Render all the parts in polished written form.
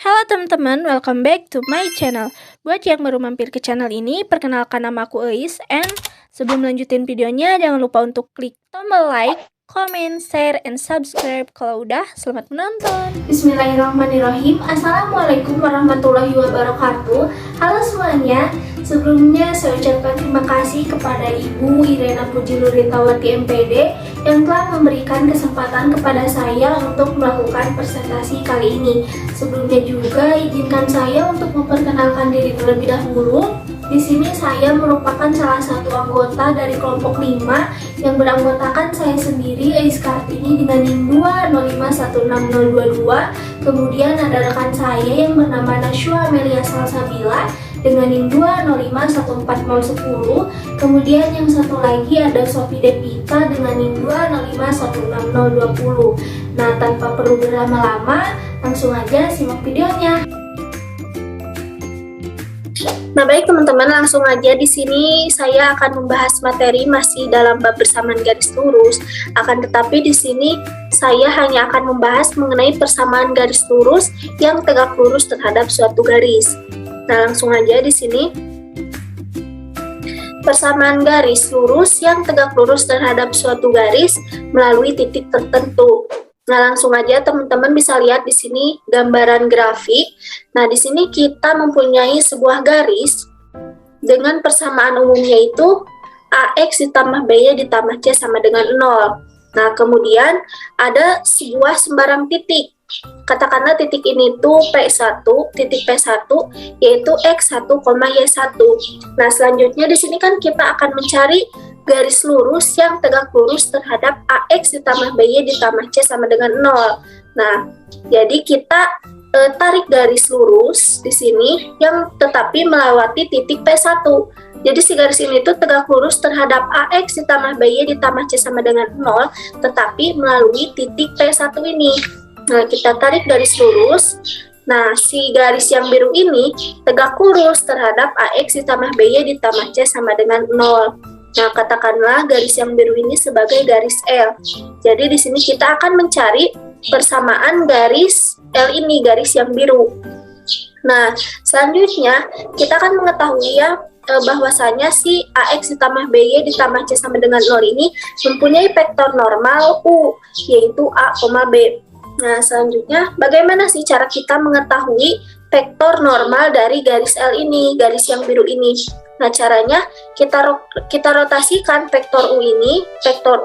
Halo teman-teman, welcome back to my channel. Buat yang baru mampir ke channel ini, perkenalkan nama aku Eis. And sebelum lanjutin videonya, jangan lupa untuk klik tombol like, comment, share, and subscribe. Kalau udah, selamat menonton. Bismillahirrahmanirrahim. Assalamualaikum warahmatullahi wabarakatuh. Halo semuanya. Sebelumnya saya ucapkan terima kasih kepada Ibu Irena Puji Nurintawati MPD yang telah memberikan kesempatan kepada saya untuk melakukan presentasi kali ini. Sebelumnya juga izinkan saya untuk memperkenalkan diri terlebih dahulu. Di sini saya merupakan salah satu anggota dari kelompok 5 yang beranggotakan saya sendiri, Eis Kartini, dengan NIM 205160022. Kemudian ada rekan saya yang bernama Nashua Amelia Salsabila dengan NIM 2051410. Kemudian yang satu lagi ada Sofi Devita dengan NIM 205160020. Nah, tanpa perlu berlama-lama, langsung aja simak videonya. Nah, baik teman-teman, langsung aja. Di sini saya akan membahas materi masih dalam bab persamaan garis lurus. Akan tetapi di sini saya hanya akan membahas mengenai persamaan garis lurus yang tegak lurus terhadap suatu garis. Nah, langsung aja di sini. Persamaan garis lurus yang tegak lurus terhadap suatu garis melalui titik tertentu. Nah, langsung aja teman-teman bisa lihat di sini gambaran grafik. Nah, di sini kita mempunyai sebuah garis dengan persamaan umumnya itu AX ditambah BY ditambah C sama dengan 0. Nah, kemudian ada sebuah sembarang titik. Katakanlah titik ini tuh P1, titik P1 yaitu X1, Y1. Nah, selanjutnya di sini kan kita akan mencari garis lurus yang tegak lurus terhadap AX ditambah BY ditambah C sama dengan 0. Nah, jadi kita tarik garis lurus di sini yang tetapi melewati titik P1. Jadi si garis ini tuh tegak lurus terhadap AX ditambah BY ditambah C sama dengan 0 tetapi melalui titik P1 ini. Nah, kita tarik garis lurus. Nah, si garis yang biru ini tegak lurus terhadap AX ditambah BY ditambah C sama dengan 0. Nah, katakanlah garis yang biru ini sebagai garis L. Jadi di sini kita akan mencari persamaan garis L ini, garis yang biru. Nah, selanjutnya kita akan mengetahui ya bahwasanya si AX ditambah BY ditambah C sama dengan 0 ini mempunyai vektor normal U, yaitu A, B. Nah, selanjutnya bagaimana sih cara kita mengetahui vektor normal dari garis L ini, garis yang biru ini? Nah, caranya kita rotasikan vektor U ini, vektor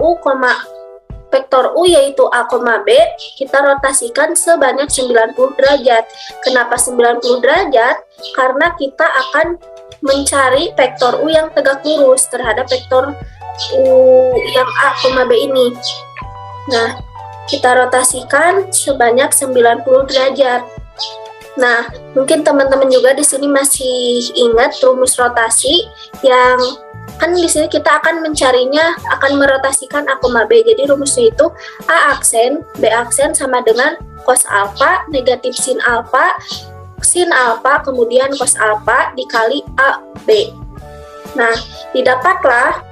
U yaitu A, B, kita rotasikan sebanyak 90 derajat. Kenapa 90 derajat? Karena kita akan mencari vektor U yang tegak lurus terhadap vektor U yang A, B ini. Nah, kita rotasikan sebanyak 90 derajat. Nah, mungkin teman-teman juga di sini masih ingat rumus rotasi yang kan di sini kita akan mencarinya, akan merotasikan A, B. Jadi rumusnya itu A aksen, B aksen sama dengan cos alfa negatif sin alfa, kemudian cos alfa dikali A, B. Nah, didapatlah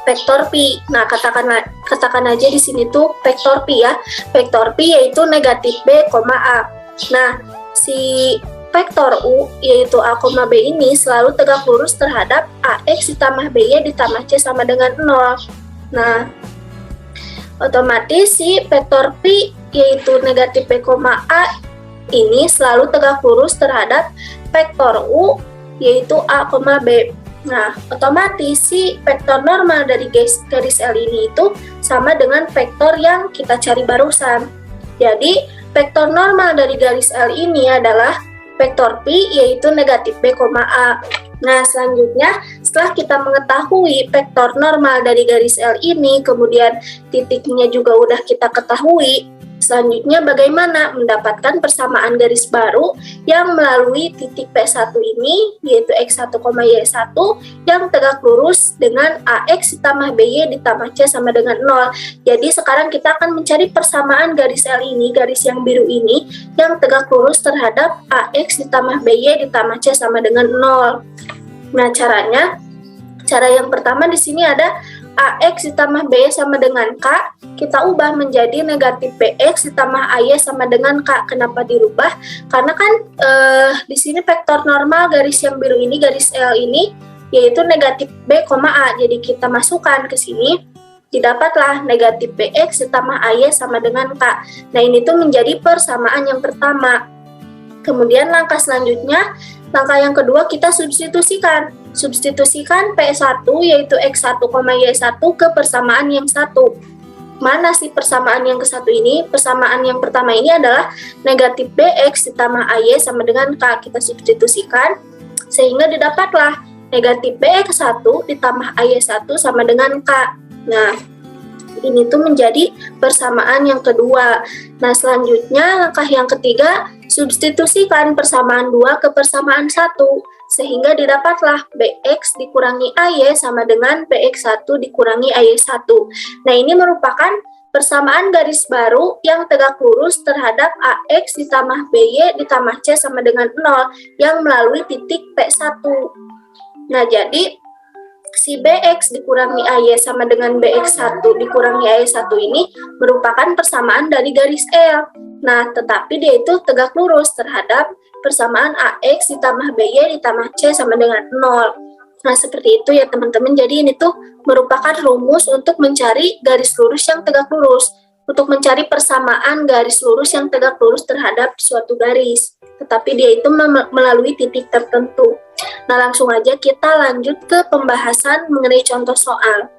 vektor pi. Nah, katakan aja di sini tuh vektor pi ya. Vektor pi yaitu negatif B, A. Nah, si vektor U yaitu A, B ini selalu tegak lurus terhadap AX ditambah BY ditambah C sama dengan 0. Nah, otomatis si vektor pi yaitu negatif B, A ini selalu tegak lurus terhadap vektor U yaitu A, B. Nah, otomatis si vektor normal dari garis L ini itu sama dengan vektor yang kita cari barusan. Jadi, vektor normal dari garis L ini adalah vektor pi yaitu negatif B, A. Nah, selanjutnya setelah kita mengetahui vektor normal dari garis L ini, kemudian titiknya juga udah kita ketahui, selanjutnya bagaimana mendapatkan persamaan garis baru yang melalui titik P1 ini yaitu X1, Y1 yang tegak lurus dengan AX ditambah BY ditambah C sama dengan 0. Jadi sekarang kita akan mencari persamaan garis L ini, garis yang biru ini yang tegak lurus terhadap AX ditambah BY ditambah C sama dengan 0. Nah, cara yang pertama di sini ada AX ditambah BY sama dengan K, kita ubah menjadi negatif BX ditambah AY sama dengan K. Kenapa dirubah? Karena kan di sini vektor normal garis yang biru ini, garis L ini, yaitu negatif B, A. Jadi kita masukkan ke sini, didapatlah negatif BX ditambah AY sama dengan K. Nah, ini tuh menjadi persamaan yang pertama. Kemudian langkah selanjutnya, langkah yang kedua kita substitusikan. Substitusikan P1 yaitu X1, Y1 ke persamaan yang satu. Mana sih persamaan yang ke satu ini? Persamaan yang pertama ini adalah negatif BX ditambah AY sama dengan K. Kita substitusikan sehingga didapatlah negatif BX1 ditambah AY1 sama dengan K. Nah, ini tuh menjadi persamaan yang kedua. Nah, selanjutnya langkah yang ketiga, substitusikan persamaan 2 ke persamaan 1, sehingga didapatlah BX dikurangi AY sama dengan BX1 dikurangi AY1. Nah, ini merupakan persamaan garis baru yang tegak lurus terhadap AX ditambah BY ditambah C sama dengan 0 yang melalui titik P1. Nah, jadi si BX dikurangi AY sama dengan BX1 dikurangi AY1 ini merupakan persamaan dari garis L. Nah, tetapi dia itu tegak lurus terhadap persamaan AX ditambah BY ditambah C sama dengan 0. Nah, seperti itu ya teman-teman. Jadi ini tuh merupakan rumus untuk mencari garis lurus yang tegak lurus. Untuk mencari persamaan garis lurus yang tegak lurus terhadap suatu garis. Tetapi dia itu melalui titik tertentu. Nah, langsung aja kita lanjut ke pembahasan mengenai contoh soal.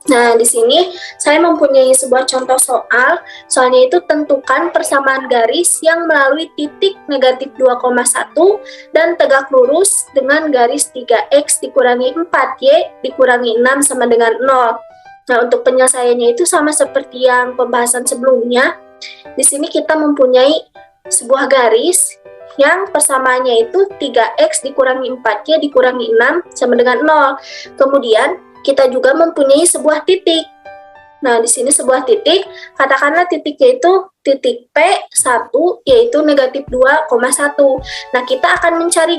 Nah, di sini saya mempunyai sebuah contoh soal. Soalnya itu tentukan persamaan garis yang melalui titik negatif 2,1 dan tegak lurus dengan garis 3X dikurangi 4Y dikurangi 6 sama dengan 0. Nah, untuk penyelesaiannya itu sama seperti yang pembahasan sebelumnya. Di sini kita mempunyai sebuah garis yang persamaannya itu 3X dikurangi 4Y dikurangi 6 sama dengan 0. Kemudian kita juga mempunyai sebuah titik. Nah, di sini sebuah titik, katakanlah titiknya itu titik P1 yaitu negatif 2,1. Nah, kita akan mencari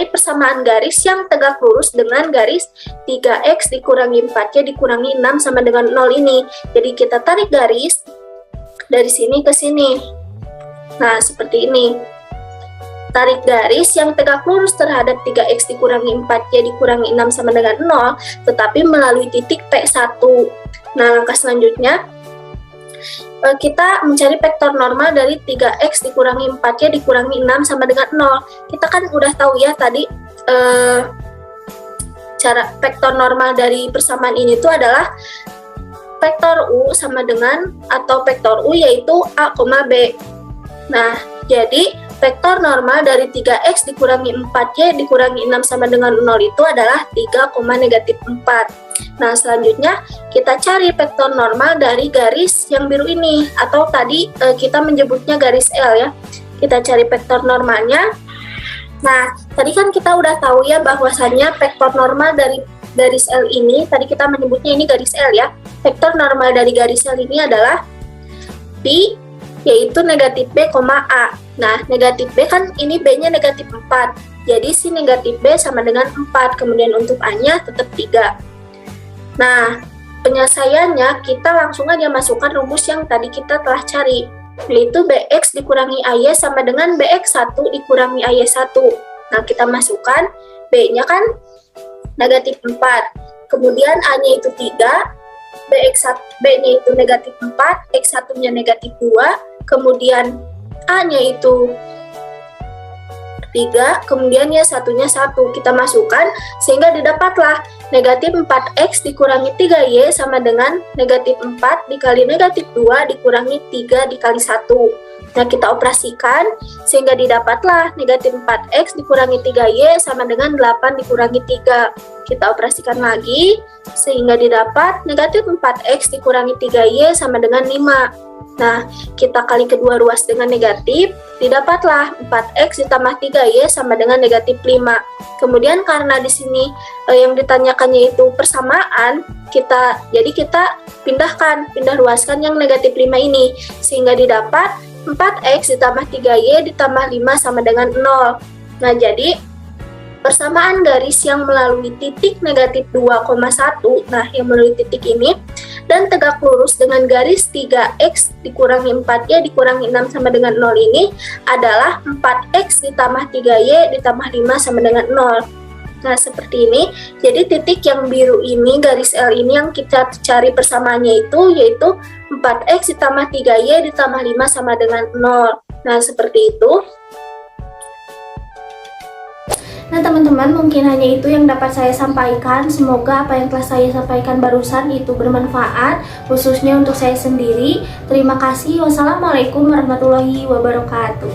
persamaan garis yang tegak lurus dengan garis 3X dikurangi 4Y dikurangi 6 sama dengan 0 ini. Jadi kita tarik garis dari sini ke sini. Nah, seperti ini. Tarik garis yang tegak lurus terhadap 3X dikurangi 4Y dikurangi 6 sama dengan 0, tetapi melalui titik P1. Nah, langkah selanjutnya, kita mencari vektor normal dari 3X dikurangi 4Y dikurangi 6 sama dengan 0. Kita kan udah tahu ya tadi, cara vektor normal dari persamaan ini itu adalah vektor U sama dengan, atau vektor U yaitu A, B. Nah, jadi vektor normal dari 3X dikurangi 4Y dikurangi 6 sama dengan 0 itu adalah 3,-4. Nah, selanjutnya kita cari vektor normal dari garis yang biru ini, atau tadi kita menyebutnya garis L ya. Kita cari vektor normalnya. Nah, tadi kan kita udah tahu ya bahwasannya vektor normal dari garis L ini, tadi kita menyebutnya ini garis L ya. Vektor normal dari garis L ini adalah P yaitu negatif B, A. Nah, negatif B kan ini B-nya negatif 4. Jadi si negatif B sama dengan 4. Kemudian untuk A-nya tetap 3. Nah, penyelesaiannya kita langsung aja masukkan rumus yang tadi kita telah cari. Yaitu BX dikurangi AY sama dengan BX1 dikurangi AY1. Nah, kita masukkan B-nya kan negatif 4. Kemudian A-nya itu 3. B-nya itu negatif 4, X1-nya negatif 2, kemudian A-nya itu 3, kemudian ya satunya 1. Kita masukkan sehingga didapatlah negatif 4X dikurangi 3Y sama dengan negatif 4 dikali negatif 2 dikurangi 3 dikali 1. Nah, kita operasikan sehingga didapatlah negatif 4X dikurangi 3Y sama dengan 8 dikurangi 3. Kita operasikan lagi sehingga didapat negatif 4X dikurangi 3Y sama dengan 5. Nah, kita kali kedua ruas dengan negatif, didapatlah 4X ditambah 3Y sama dengan negatif 5. Kemudian karena di sini yang ditanyakannya itu persamaan, kita pindah ruaskan yang negatif 5 ini sehingga didapat 4X ditambah 3Y ditambah 5 sama dengan 0. Nah, jadi persamaan garis yang melalui titik negatif 2,1, nah yang melalui titik ini, dan tegak lurus dengan garis 3x dikurangi 4y dikurangi 6 sama dengan 0 ini adalah 4x ditambah 3y ditambah 5 sama dengan 0. Nah, seperti ini. Jadi titik yang biru ini, garis L ini yang kita cari persamaannya itu yaitu 4x ditambah 3y ditambah 5 sama dengan 0. Nah, seperti itu. Nah, teman-teman, mungkin hanya itu yang dapat saya sampaikan. Semoga apa yang telah saya sampaikan barusan itu bermanfaat, khususnya untuk saya sendiri. Terima kasih. Wassalamualaikum warahmatullahi wabarakatuh.